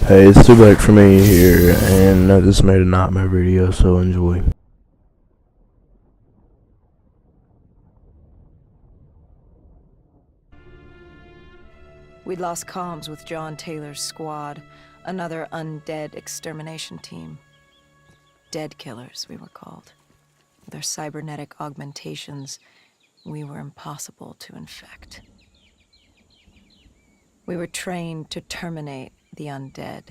Hey, it's too late for me here, and this made a nightmare video, so enjoy. We'd lost comms with John Taylor's squad, another undead extermination team. Dead killers, we were called. With our cybernetic augmentations, we were impossible to infect. We were trained to terminate the undead.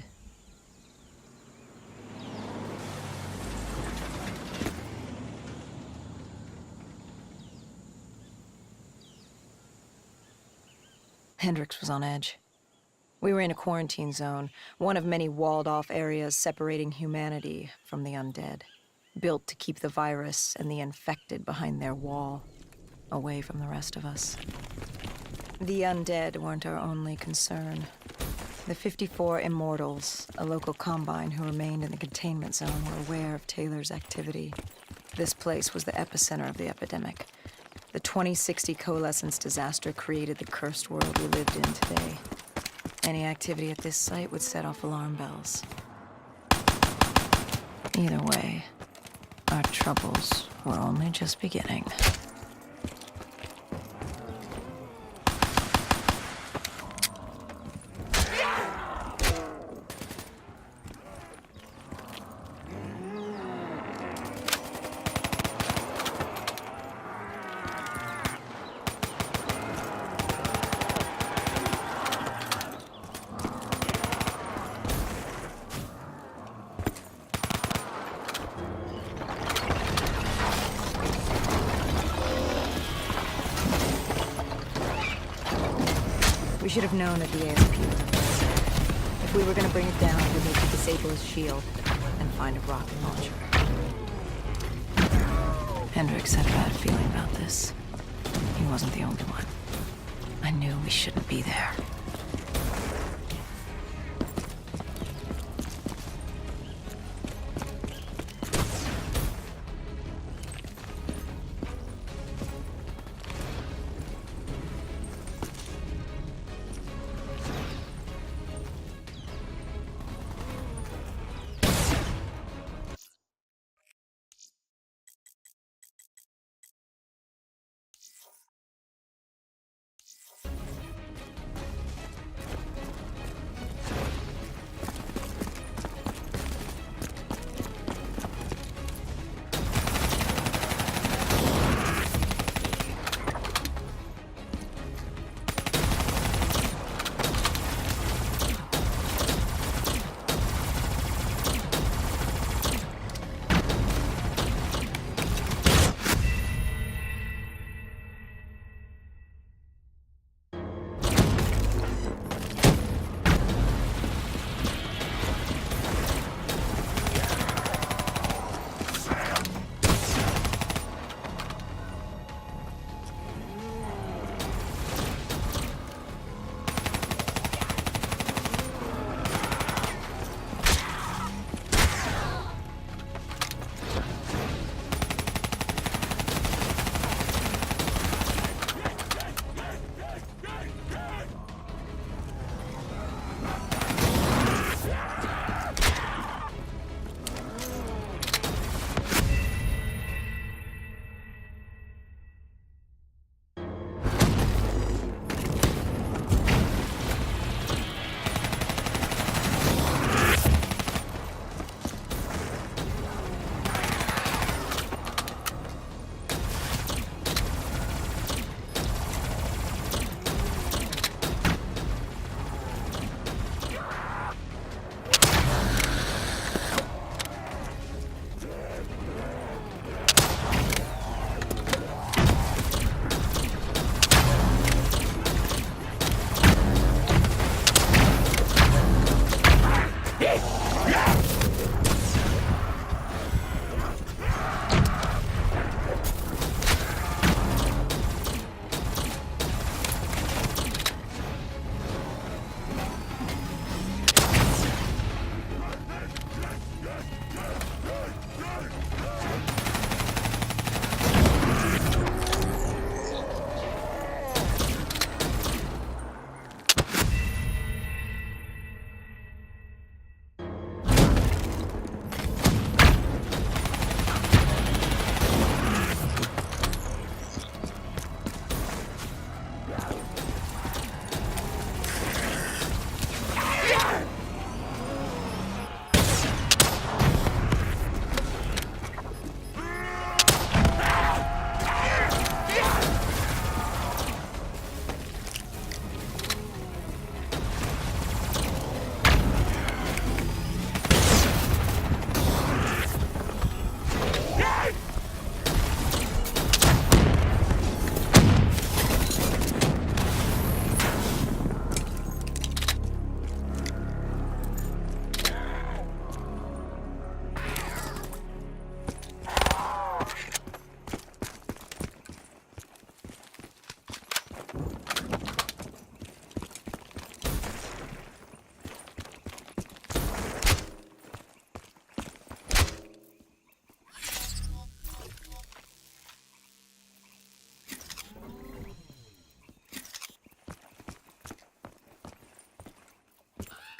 Hendricks was on edge. We were in a quarantine zone, one of many walled-off areas separating humanity from the undead, built to keep the virus and the infected behind their wall, away from the rest of us. The undead weren't our only concern. The 54 Immortals, a local combine who remained in the containment zone, were aware of Taylor's activity. This place was the epicenter of the epidemic. The 2060 coalescence disaster created the cursed world we lived in today. Any activity at this site would set off alarm bells. Either way, our troubles were only just beginning. We should have known that the ASP was up there. If we were gonna bring it down, we'd need to disable his shield and find a rocket launcher. Hendricks had a bad feeling about this. He wasn't the only one. I knew we shouldn't be there.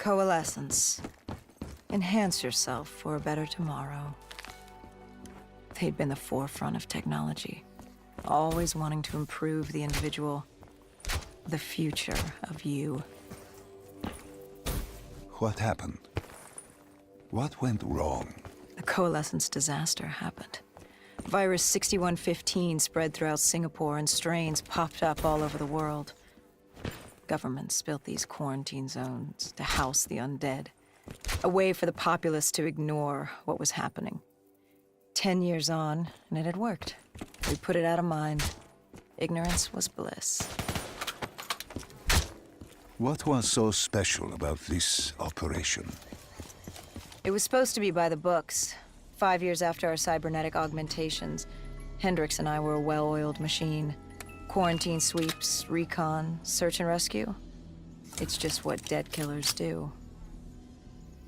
Coalescence. Enhance yourself for a better tomorrow. They'd been the forefront of technology, always wanting to improve the individual, the future of you. What happened? What went wrong? The Coalescence disaster happened. Virus 6115 spread throughout Singapore and strains popped up all over the world. Governments built these quarantine zones to house the undead, a way for the populace to ignore what was happening. 10 years on, and it had worked. We put it out of mind. Ignorance was bliss. What was so special about this operation? It was supposed to be by the books. 5 years after our cybernetic augmentations, Hendricks and I were a well-oiled machine. Quarantine sweeps, recon, search and rescue. It's just what dead killers do.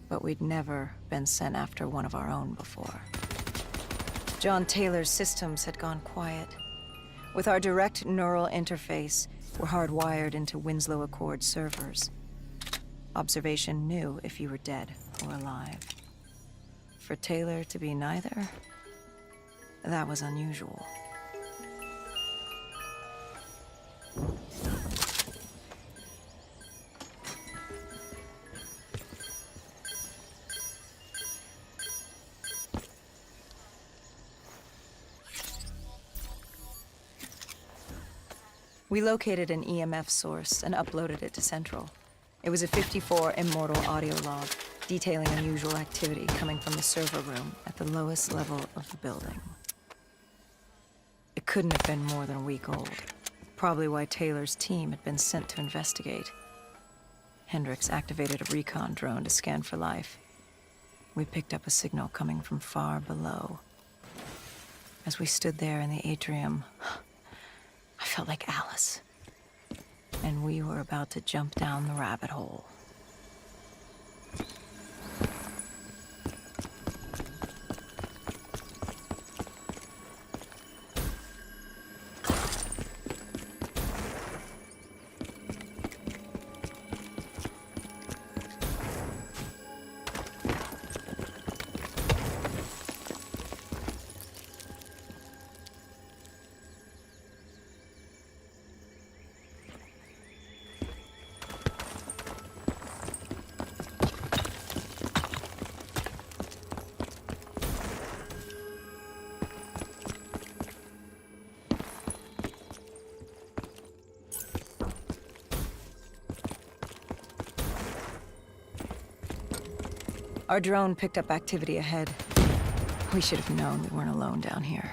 But we'd never been sent after one of our own before. John Taylor's systems had gone quiet. With our direct neural interface, we're hardwired into Winslow Accord servers. Observation knew if you were dead or alive. For Taylor to be neither, that was unusual. We located an EMF source and uploaded it to Central. It was a 54 immortal audio log detailing unusual activity coming from the server room at the lowest level of the building. It couldn't have been more than a week old, probably why Taylor's team had been sent to investigate. Hendricks activated a recon drone to scan for life. We picked up a signal coming from far below. As we stood there in the atrium, I felt like Alice. And we were about to jump down the rabbit hole. Our drone picked up activity ahead. We should have known we weren't alone down here.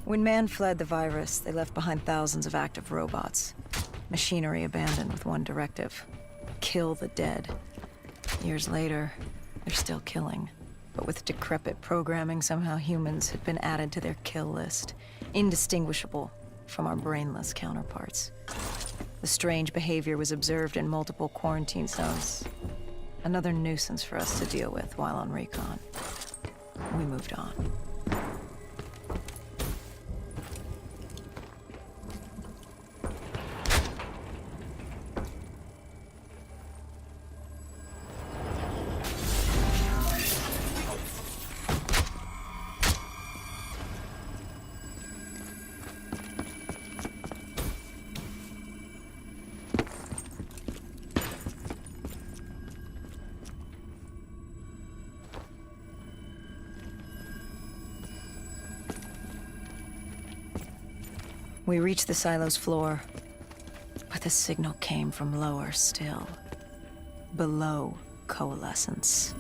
When man fled the virus, they left behind thousands of active robots. Machinery abandoned with one directive: kill the dead. Years later, they're still killing. But with decrepit programming, somehow humans had been added to their kill list, indistinguishable from our brainless counterparts. The strange behavior was observed in multiple quarantine zones. Another nuisance for us to deal with while on recon. We moved on. We reached the silo's floor, but the signal came from lower still, below coalescence.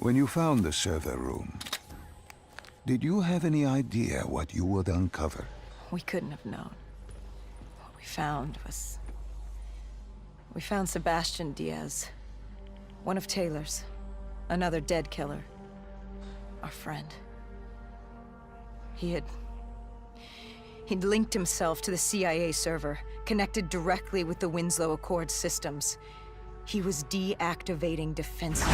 When you found the server room, did you have any idea what you would uncover? We couldn't have known. What we found was... We found Sebastian Diaz. One of Taylor's. Another dead killer. Our friend. He'd linked himself to the CIA server, connected directly with the Winslow Accord systems. He was deactivating defenses.